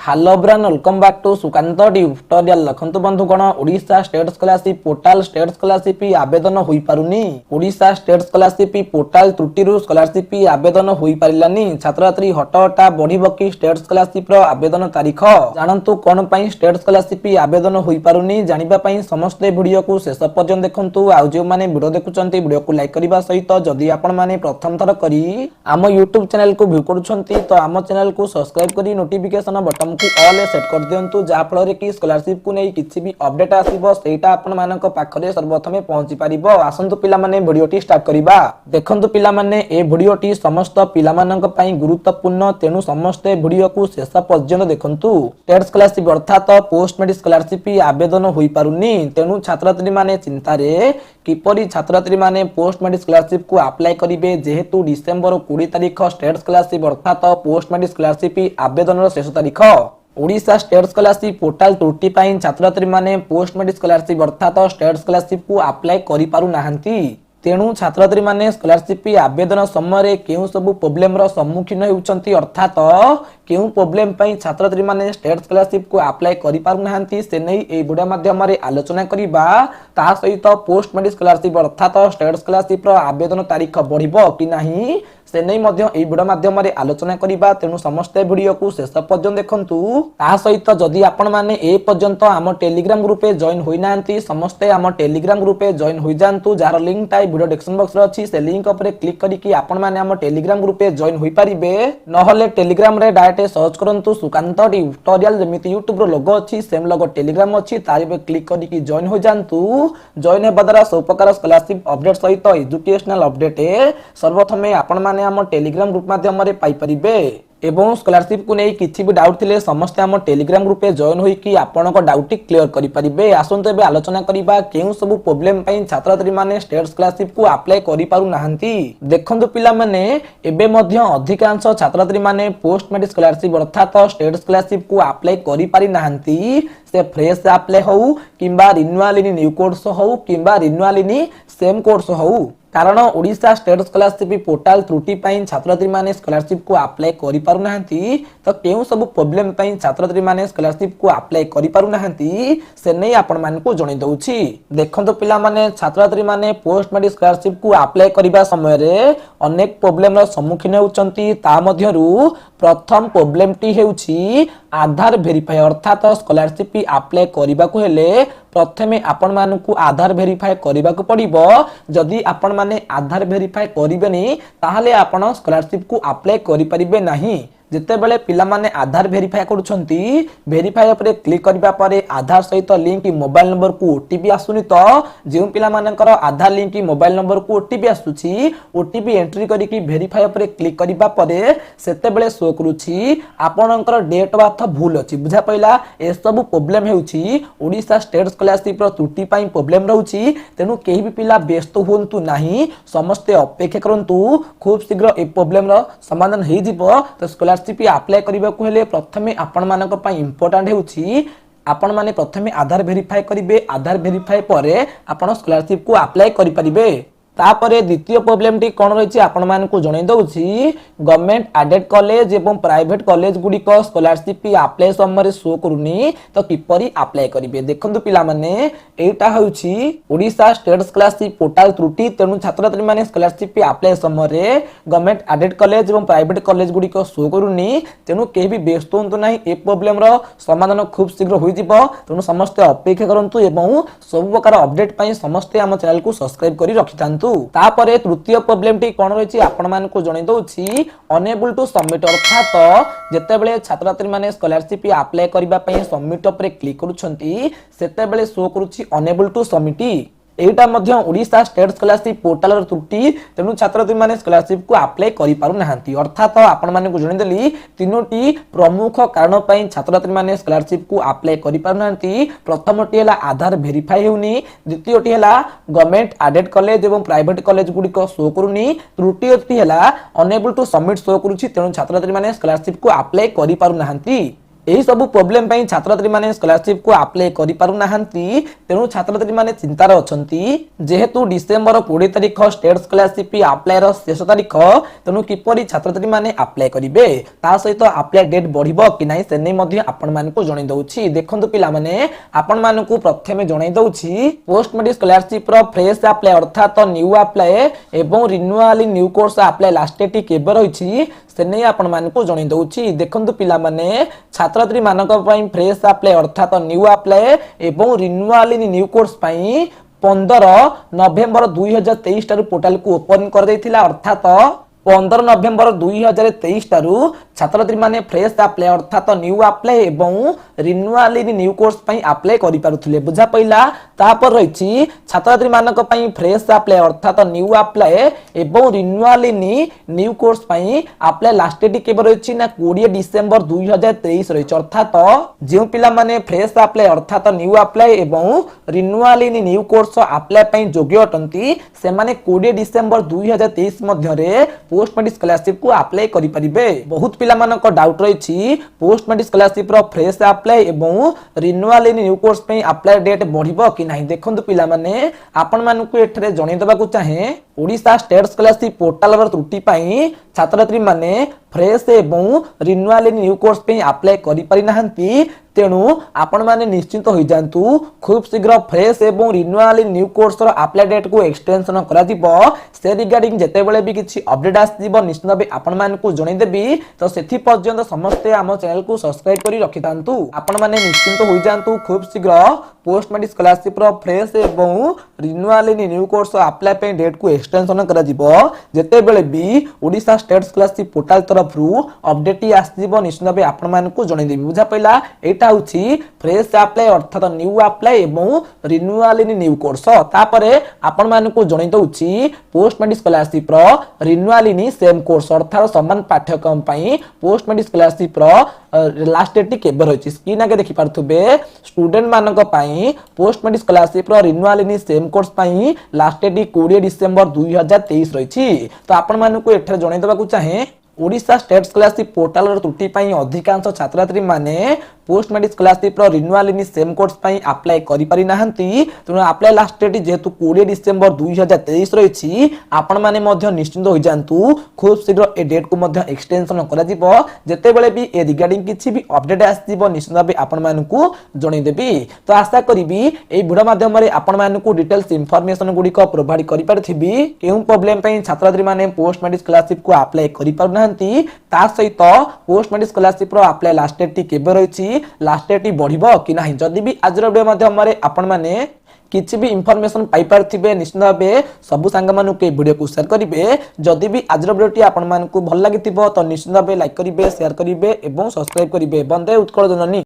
Hello ब्रान welcome back to Sukant tutorial. लखंतु बंधुगण Odisha state scholarship portal state scholarship आवेदन होई पारुनी। ओडिशा स्टेट स्कॉलरशिप पोर्टल त्रुटिरु स्कॉलरशिप आवेदन होई पारिलानी। छात्रछात्री हटहटा बढ़िबो कि स्टेट स्कॉलरशिप रो आवेदन तारीख जानंतु कोन पई स्टेट स्कॉलरशिप आवेदन होई पारुनी जानिबा पई समस्त वीडियो को शेष पर्यंत देखंतु। आ जे माने वीडियो देखुचंती वीडियो को लाइक करबा सहित जदि आपण माने प्रथम थर करी आम YouTube चैनल को व्यू करूछंती तो आम चैनल को सब्सक्राइब करी नोटिफिकेशन बटन को ऑल सेट कर दियंतु जा फल कि स्कॉलरशिप को नहीं किछि भी अपडेट आसीबो सेटा आपण मानक पाखरे सर्वप्रथमे पहुंची पारिबो। आसंतु पिला माने वीडियोटी स्टार्ट करिबा। देखंतु पिला माने ए वीडियोटी समस्त पिला मानक पई गुरुत्वपूर्ण तेनु समस्त वीडियो को शेष पर्यंत देखंतु। स्टेट स्कॉलरशिप अर्थात पोस्ट मेडिक स्कॉलरशिप आवेदन होई पारुनी तेनु छात्रछात्री माने चिंता रे किपरि छात्रछात्री माने पोस्ट मेडिक स्कॉलरशिप को अप्लाई करिवे जेहेतु डिसेंबर 20 तारिख स्टेट स्कॉलरशिप अर्थात पोस्ट मेडिक स्कॉलरशिप आवेदन शेष तारीख। ओडिशा स्टेट स्कॉलरशिप पोर्टल त्रुटि पाई छात्रछात्री माने पोस्ट मेडिक स्कॉलरशिप अर्थात स्टेट स्कॉलरशिप को अप्लाई करि पारु नाहंती। तेणु छात्रछात्री माने स्कॉलरशिप आवेदन समय केउ सब प्रोब्लेम रो सम्मुखीन होउचंती अर्थात केउ प्रोब्लेम पई छात्रछात्री माने स्टेट स्कॉलरशिप को अप्लाई करि पारु नाहंती से नै ए वीडियो माध्यम रे आलोचना करिबा। ता सहित पोस्ट मेडिक स्कॉलरशिप अर्थात स्टेट स्कॉलरशिप रो आवेदन तारीख बढ़िबो कि नाही से नै मध्य ए वीडियो माध्यम रे आलोचना करिबा। तेणु समस्त वीडियो को शेष पर्यंत देखंतु। ता सहित जदि आपण माने ए पर्यंत आम टेलीग्राम ग्रुप पे जॉइन होई नांती समस्त आम टेलीग्राम ग्रुप पे जॉइन होई जानतु जार लिंक टाइ वीडियो डिस्क्रिप्शन बॉक्स रे अछि। से लिंक ऊपर क्लिक करिकि आपण माने आम टेलीग्राम ग्रुप पे जॉइन होई परिबे। नहले टेलीग्राम रे डायरेक्ट सर्च करंतु सुकांत ट्यूटोरियल जेमिति YouTube रो लोगो अछि सेम लोगो टेलीग्राम अछि तारि पे क्लिक करिकि जॉइन होई जानतु। जॉइन हेबा द्वारा सब प्रकार स्कॉलरशिप अपडेट सहित एजुकेशनल अपडेट सर्वप्रथमे आपण माने आम टेलीग्राम ग्रुप माध्यम रे पाई परिबे। एवं स्कॉलरशिप को नहीं किछि भी डाउट थिले समस्त आम टेलीग्राम ग्रुप पे जॉइन होई कि आपण को डाउट क्लियर करि परिबे। आसंत एबे आलोचना करिबा केउ सब प्रॉब्लम पई छात्रछात्री माने स्टेट स्कॉलरशिप को अप्लाई करि पारु नाहंती। देखंतु पिला माने एबे मध्य अधिकांश छात्रछात्री माने पोस्ट मेडिक स्कॉलरशिप अर्थात स्टेट स्कॉलरशिप को अप्लाई करि पारि नाहंती। से फ्रेश अप्लाई हो किंबा रिन्युअल इन न्यू कोर्स हो किंबा रिन्युअल इन सेम कोर्स हो कारण ओडिशा स्टेट स्कॉलरशिप पोर्टल त्रुटि पाई छात्रछात्री माने स्कॉलरशिप को अप्लाई करि पारु नाहंती। तो केउ सब प्रॉब्लम पाई छात्रछात्री माने स्कॉलरशिप को अप्लाई करि पारु नाहंती से नै आपण मान को जणै दउछि। देखंतु पिला माने छात्रछात्री माने पोस्ट मेडिक स्कॉलरशिप को अप्लाई करिबा समय रे अनेक प्रॉब्लम रो सम्मुखीन होउचंती। ता मध्यरु प्रथम प्रॉब्लम टी हेउछि आधार वेरीफाई अर्थात स्कॉलरशिप अप्लाई करिबा को हेले प्रथमे आपण मानकु आधार वेरीफाई करिबा को पड़िबो। जदि आपण माने आधार वेरीफाई करिबेनी ताहाले आपण स्कॉलरशिप को अप्लाई करि परिबे नाही। जिते बेले पिला माने आधार वेरीफाई करूछंती वेरीफाई ऊपर क्लिक करबा परे आधार सहित लिंक मोबाइल नंबर को ओटीपी आसुनी तो जेउ पिला मानकर आधार लिंक मोबाइल नंबर को ओटीपी आसुची ओटीपी एंट्री करिकि वेरीफाई ऊपर क्लिक करबा परे सेते बेले शो करूची आपनकर डेट ऑफ बर्थ भूल अछि। बुझा पइला ए सब प्रॉब्लम हेउची ओडिशा स्टेट स्कॉलरशिप रो त्रुटि पई प्रॉब्लम रहउची। तेनु केही भी पिला व्यस्त होंतु नाही समस्त अपेक्षा करंतु खूब शीघ्र ए प्रॉब्लम रो समाधान हेइ दिबो। तो स्कॉलरशिप अप्लाई करबा को हेले प्रथमे आपण मानक पई इंपोर्टेंट हेउची आपण माने प्रथमे आधार वेरीफाई करिवे। आधार वेरीफाई परे आपण स्कॉलरशिप को अप्लाई करि परिबे। तापरे द्वितीय प्रॉब्लम टी कोन रहिछि आपण मान को जणै दउछि गवर्नमेंट एडेड कॉलेज एवं प्राइवेट कॉलेज गुडी को स्कॉलरशिप अप्लाई समय शो करूनी तो किपरि अप्लाई करिवे। देखंतु पिला माने एटा होउछि ओडिशा स्टेट स्कॉलरशिप पोर्टल त्रुटि। तेनु छात्रछात्री माने स्कॉलरशिप अप्लाई समय गवर्नमेंट एडेड कॉलेज एवं प्राइवेट कॉलेज गुडी को शो करूनी। तेनु केही भी व्यस्त होंतु नाही ए प्रॉब्लम रो समाधान खूब शीघ्र होई जिवो। तेनु समस्त अपेक्षा करंतु एवं सब प्रकार अपडेट पई समस्त हम चैनल को सब्सक्राइब करी रखिथांतु। तापरे तृतीय प्रॉब्लम टी कोन रहिछि आपण मान को जणै दउछि अनेबल टू सबमिट अर्थात जेते बेले छात्रछात्री माने स्कॉलरशिप अप्लाई करबा पई सबमिट ऊपर क्लिक करूछंती सेते बेले show करूछि unable to submit. Etah Madhya Odisha state scholarship portal रो त्रुटि। तेनु छात्रछात्री माने स्कॉलरशिप को अप्लाई करि पारु नाहंती अर्थात आपण माने को जणै देली तीनोटी प्रमुख कारण पई छात्रछात्री माने स्कॉलरशिप को अप्लाई करि पारु नाहंती। प्रथमटी हला आधार वेरीफाई हेउनी द्वितीयटी हला गवर्नमेंट एडेड कॉलेज एवं प्राइवेट कॉलेज गुडी को शो करूनी तृतीयटी हला अनेबल टू सबमिट शो करूछि। तेनु छात्रछात्री माने स्कॉलरशिप को अप्लाई करि पारु नाहंती। यही सब प्रोब्लेम पई छात्र छात्री माने स्कॉलरशिप को अप्लाई करि पारु नाहंती तेनु छात्र छात्री माने चिंतार अछंती जेहेतु डिसेंबर 20 तारिख स्टेट स्कॉलरशिप अप्लाई रो शेष तारिख तेनु किपरि छात्र छात्री माने अप्लाई करिवे ता सहित अप्लाई डेट बढ़िबो कि नाही से नै मध्ये आपण मानकु जणाई दउछि। देखंतु पिला माने आपण मानकु प्रथमे जणाई दउछि पोस्ट मेट्रिक स्कॉलरशिप रो फ्रेश अप्लाई अर्थात न्यू अप्लाई एवं renewal new course apply last date केबे रहिछि से नै आपण मानकु जणाई दउछि। देखंतु पिला माने छात्र छात्री मानक पई फ्रेश अप्लाई अर्थात न्यू अप्लाई एवं रिन्युअल न्यू कोर्स पई 15 नवेम्बर 2023 टारु पोर्टल को ओपन कर दैथिला अर्थात 15 नवेम्बर 2023 टारु छात्र छात्री माने फ्रेश अप्लाई अर्थात न्यू अप्लाई एवं रिन्युअल न्यू कोर्स पई अप्लाई करि पारुथिले बुझा पहिला। तापर रहिछि छात्र छात्री मानक पई फ्रेश अप्लाई अर्थात न्यू अप्लाई एवं रिन्युअल न्यू कोर्स पई अप्लाई लास्ट डेट केबे रहिछि ना 20 डिसेंबर 2023 रहिछि अर्थात जे पिला माने फ्रेश अप्लाई अर्थात न्यू अप्लाई एवं रिन्युअल न्यू कोर्स अप्लाई पई योग्य अटंती से माने 20 डिसेंबर 2023 मध्ये रे पोस्ट मेट्रिक स्कॉलरशिप को अप्लाई करि परिबे। बहुत पिला मानक डाउट रहिछि पोस्ट मेट्रिक स्कॉलरशिप रो फ्रेश अप्लाई एवं रिन्युअल न्यू कोर्स पे अप्लाई डेट बढ़िबो कि नाही। देखंतु पिला माने आपण मानकु एठरे जणै देबाकू चाहे ओडिशा स्टेट स्कॉलरशिप पोर्टल रो त्रुटि पई छात्र छात्री माने फ्रेश एवं रिन्युअल न्यू कोर्स पे अप्लाई करि पारि नाहंती तेणु आपण माने निश्चिंत होई जानतु खूब शीघ्र फ्रेश एवं रिन्युअल न्यू कोर्स रो अप्लाई डेट को एक्सटेंशन करा दिबो से रिगार्डिंग जेते बेले भी किछि अपडेट आसीबो निश्चित भाबे आपण मानकु जणै देबी। तो सेथि पर्यंत समस्त आम चैनल को सब्सक्राइब करी रखि तांतु आपण माने निश्चिंत होई जानतु खूब शीघ्र पोस्ट मेट्रिक स्कॉलरशिप रो फ्रेश एवं रिन्युअल न्यू कोर्स अप्लाई पे डेट को एक्सटेंशन करा दिबो जेते बेले भी ओडिशा स्टेट स्कॉलरशिप पोर्टल तरफ रु अपडेट आसीबो निश्चित भाबे आपण मानकु जणै देबी। बुझा पहिला एटा होछि फ्रेश अप्लाई अर्थात न्यू अप्लाई एवं रिन्युअल न्यू कोर्स तापरे आपण मानकु जणै दउछि पोस्ट मेट्रिक स्कॉलरशिप रो रिन्युअल सेम कोर्स अर्थात समान पाठ्यक्रम पई पोस्ट मेट्रिक स्कॉलरशिप रो लास्ट डेट केबे रहिछि स्क्रीन आगे देखि पारथुबे स्टूडेंट मानक पई पोस्ट मेट्रिक स्कॉलरशिप रो रिन्युअल सेम कोर्स पई लास्ट डेट 20 डिसेंबर 2023 रहिछि। तो आपण मानकु एठरे जणै देबाकू चाहे ओडिशा स्टेट स्कॉलरशिप पोर्टल रो त्रुटि पई अधिकांश छात्र छात्री माने पोस्ट मेट्रिक स्कॉलरशिप रो रिन्युअल सेम कोर्स पई अप्लाई करि पारि नाहंती तेणु अप्लाई लास्ट डेट जेहेतु 20 डिसेंबर 2023 रहिछि आपण माने मध्य निश्चिंत होई जानतु खूब शीघ्र ए डेट को मध्य एक्सटेंशन करा दिबो जेते बेले भी ए रिगार्डिंग किछि भी अपडेट आसीबो निश्चित भाबे आपण मानकु जणै देबी। तो आशा करिबी ए वीडियो माध्यम रे आपण मानकु डिटेल्स इंफॉर्मेशन गुडी को प्रोवाइड करि पारथिबी केउ प्रॉब्लम पई छात्र छात्री माने पोस्ट मेट्रिक स्कॉलरशिप को अप्लाई करि पार नाहंती ता सहित पोस्ट मेट्रिक स्कॉलरशिप रो अप्लाई लास्ट डेट केबे रहिछि लास्ट डेट बढ़िबो कि नाही। जदि भी आज वीडियो माध्यम रे आपण माने किछि भी इंफॉर्मेशन पाई पारथिबे निश्चित भाबे सब संग मानु के वीडियो को शेयर करिवे। जदि भी आज वीडियोटी आपण मानकु भल लागितिबो तो निश्चित भाबे लाइक करिवे शेयर करिवे एवं सब्सक्राइब करिवे। बंदे उत्कल जननी।